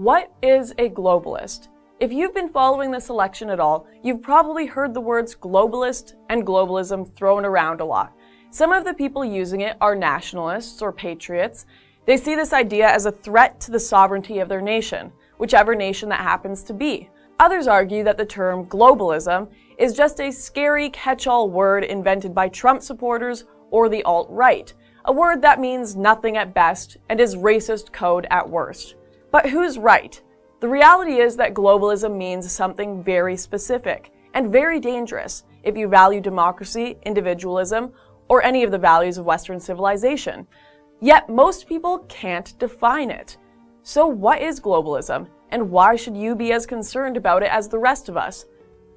What is a globalist? If you've been following this election at all, you've probably heard the words globalist and globalism thrown around a lot. Some of the people using it are nationalists or patriots. They see this idea as a threat to the sovereignty of their nation, whichever nation that happens to be. Others argue that the term globalism is just a scary catch-all word invented by Trump supporters or the alt-right, a word that means nothing at best and is racist code at worst. But who's right? The reality is that globalism means something very specific and very dangerous if you value democracy, individualism, or any of the values of Western civilization. Yet most people can't define it. So what is globalism, and why should you be as concerned about it as the rest of us?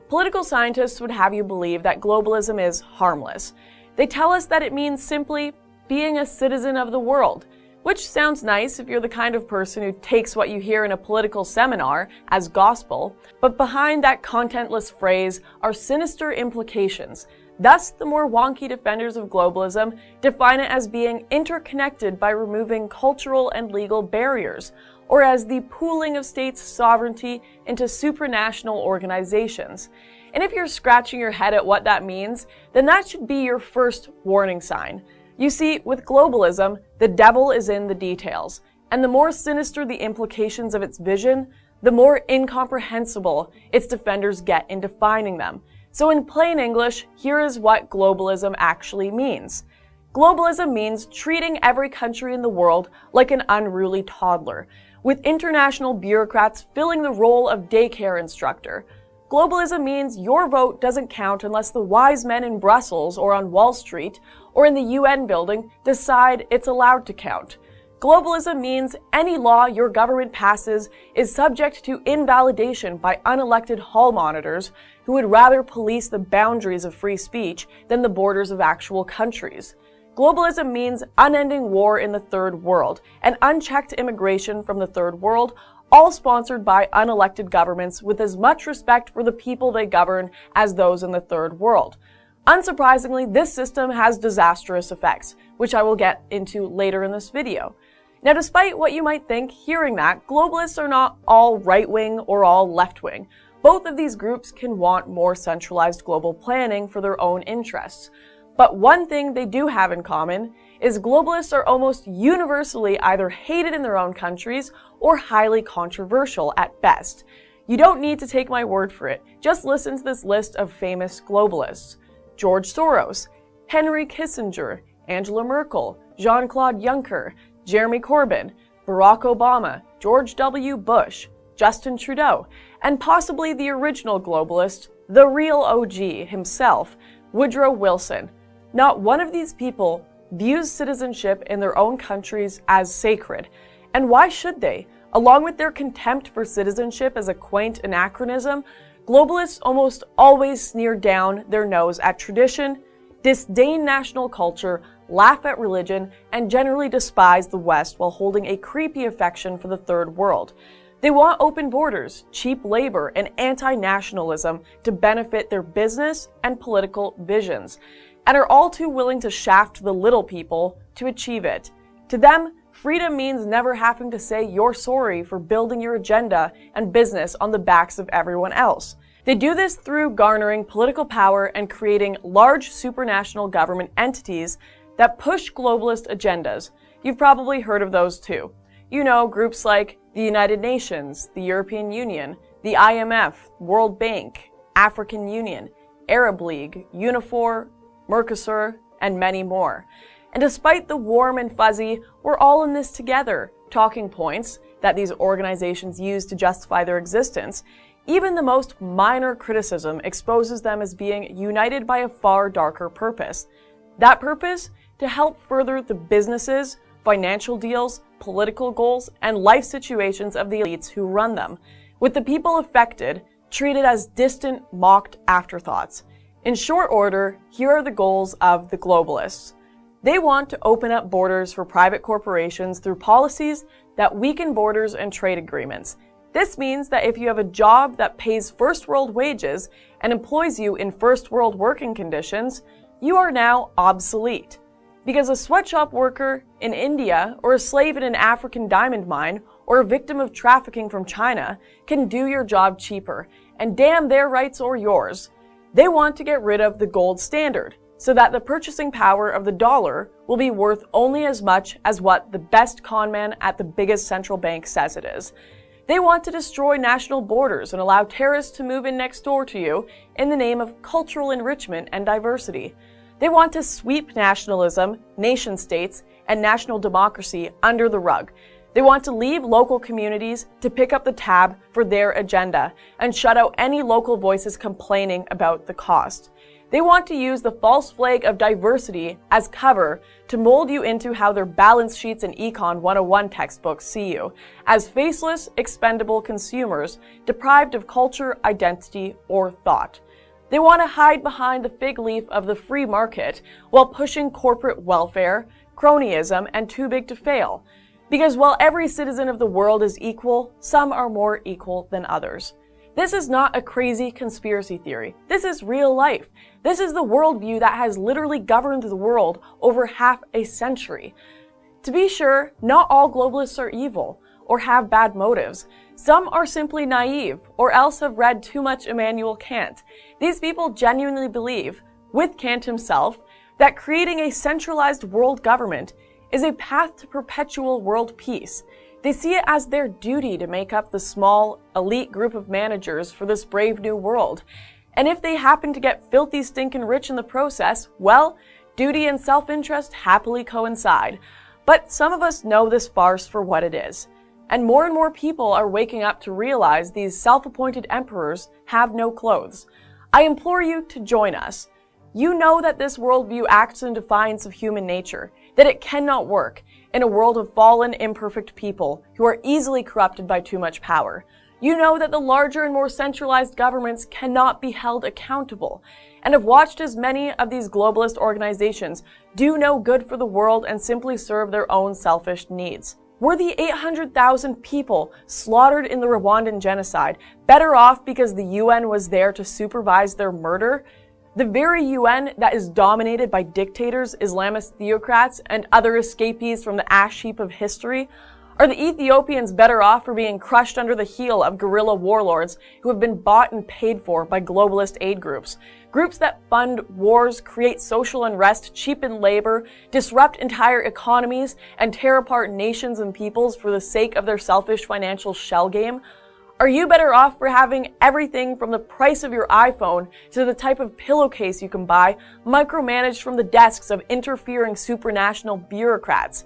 Political scientists would have you believe that globalism is harmless. They tell us that it means simply being a citizen of the world, which sounds nice if you're the kind of person who takes what you hear in a political seminar as gospel, but behind that contentless phrase are sinister implications. Thus, the more wonky defenders of globalism define it as being interconnected by removing cultural and legal barriers, or as the pooling of states' sovereignty into supranational organizations. And if you're scratching your head at what that means, then that should be your first warning sign. You see, with globalism, the devil is in the details, and the more sinister the implications of its vision, the more incomprehensible its defenders get in defining them. So in plain English, here is what globalism actually means. Globalism means treating every country in the world like an unruly toddler, with international bureaucrats filling the role of daycare instructor. Globalism means your vote doesn't count unless the wise men in Brussels or on Wall Street or in the UN building decide it's allowed to count. Globalism means any law your government passes is subject to invalidation by unelected hall monitors who would rather police the boundaries of free speech than the borders of actual countries. Globalism means unending war in the third world and unchecked immigration from the third world, all sponsored by unelected governments with as much respect for the people they govern as those in the third world. Unsurprisingly, this system has disastrous effects, which I will get into later in this video. Now, despite what you might think hearing that, globalists are not all right-wing or all left-wing. Both of these groups can want more centralized global planning for their own interests. But one thing they do have in common is globalists are almost universally either hated in their own countries or highly controversial at best. You don't need to take my word for it. Just listen to this list of famous globalists: George Soros, Henry Kissinger, Angela Merkel, Jean-Claude Juncker, Jeremy Corbyn, Barack Obama, George W. Bush, Justin Trudeau, and possibly the original globalist, the real OG himself, Woodrow Wilson. Not one of these people views citizenship in their own countries as sacred. And why should they? Along with their contempt for citizenship as a quaint anachronism, globalists almost always sneer down their nose at tradition, disdain national culture, laugh at religion, and generally despise the West while holding a creepy affection for the third world. They want open borders, cheap labor, and anti-nationalism to benefit their business and political visions, and are all too willing to shaft the little people to achieve it. To them, freedom means never having to say you're sorry for building your agenda and business on the backs of everyone else. They do this through garnering political power and creating large supranational government entities that push globalist agendas. You've probably heard of those too. You know, groups like the United Nations, the European Union, the IMF, World Bank, African Union, Arab League, Unifor, Mercosur, and many more. And despite the warm and fuzzy, we're all in this together talking points that these organizations use to justify their existence, even the most minor criticism exposes them as being united by a far darker purpose. That purpose? To help further the businesses, financial deals, political goals, and life situations of the elites who run them, with the people affected treated as distant, mocked afterthoughts. In short order, here are the goals of the globalists. They want to open up borders for private corporations through policies that weaken borders and trade agreements. This means that if you have a job that pays first world wages and employs you in first world working conditions, you are now obsolete. because a sweatshop worker in India, or a slave in an African diamond mine, or a victim of trafficking from China can do your job cheaper, and damn their rights or yours. They want to get rid of the gold standard, so that the purchasing power of the dollar will be worth only as much as what the best conman at the biggest central bank says it is. They want to destroy national borders and allow terrorists to move in next door to you in the name of cultural enrichment and diversity. They want to sweep nationalism, nation-states, and national democracy under the rug. They want to leave local communities to pick up the tab for their agenda and shut out any local voices complaining about the cost. They want to use the false flag of diversity as cover to mold you into how their balance sheets and Econ 101 textbooks see you, as faceless, expendable consumers deprived of culture, identity, or thought. They want to hide behind the fig leaf of the free market while pushing corporate welfare, cronyism, and too big to fail. Because while every citizen of the world is equal, some are more equal than others. This is not a crazy conspiracy theory. This is real life. This is the worldview that has literally governed the world over half a century. To be sure, not all globalists are evil or have bad motives. Some are simply naive or else have read too much Immanuel Kant. These people genuinely believe, with Kant himself, that creating a centralized world government is a path to perpetual world peace. They see it as their duty to make up the small, elite group of managers for this brave new world. And if they happen to get filthy stinkin' rich in the process, well, duty and self-interest happily coincide. But some of us know this farce for what it is. And more people are waking up to realize these self-appointed emperors have no clothes. I implore you to join us. You know that this worldview acts in defiance of human nature, that it cannot work in a world of fallen, imperfect people who are easily corrupted by too much power. You know that the larger and more centralized governments cannot be held accountable, and have watched as many of these globalist organizations do no good for the world and simply serve their own selfish needs. Were the 800,000 people slaughtered in the Rwandan genocide better off because the UN was there to supervise their murder? The very UN that is dominated by dictators, Islamist theocrats, and other escapees from the ash heap of history? Are the Ethiopians better off for being crushed under the heel of guerrilla warlords who have been bought and paid for by globalist aid groups? Groups that fund wars, create social unrest, cheapen labor, disrupt entire economies, and tear apart nations and peoples for the sake of their selfish financial shell game? Are you better off for having everything from the price of your iPhone to the type of pillowcase you can buy micromanaged from the desks of interfering supranational bureaucrats?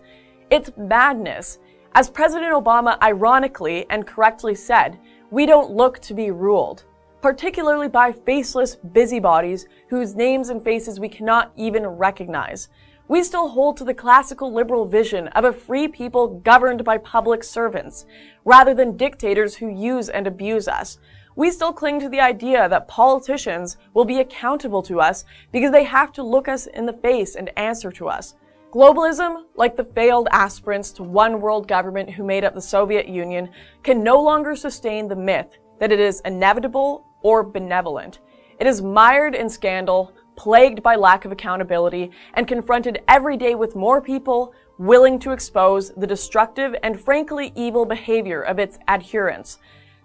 It's madness. As President Obama ironically and correctly said, we don't look to be ruled, particularly by faceless busybodies whose names and faces we cannot even recognize. We still hold to the classical liberal vision of a free people governed by public servants, rather than dictators who use and abuse us. We still cling to the idea that politicians will be accountable to us because they have to look us in the face and answer to us. Globalism, like the failed aspirants to one world government who made up the Soviet Union, can no longer sustain the myth that it is inevitable or benevolent. It is mired in scandal, plagued by lack of accountability, and confronted every day with more people willing to expose the destructive and frankly evil behavior of its adherents.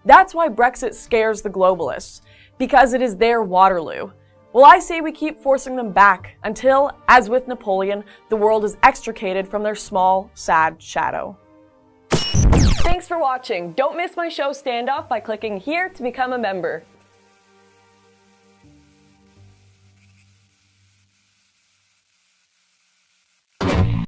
That's why Brexit scares the globalists, because it is their Waterloo. Well, I say we keep forcing them back until, as with Napoleon, the world is extricated from their small, sad shadow. Thanks for watching. Don't miss my show Standoff by clicking here to become a member.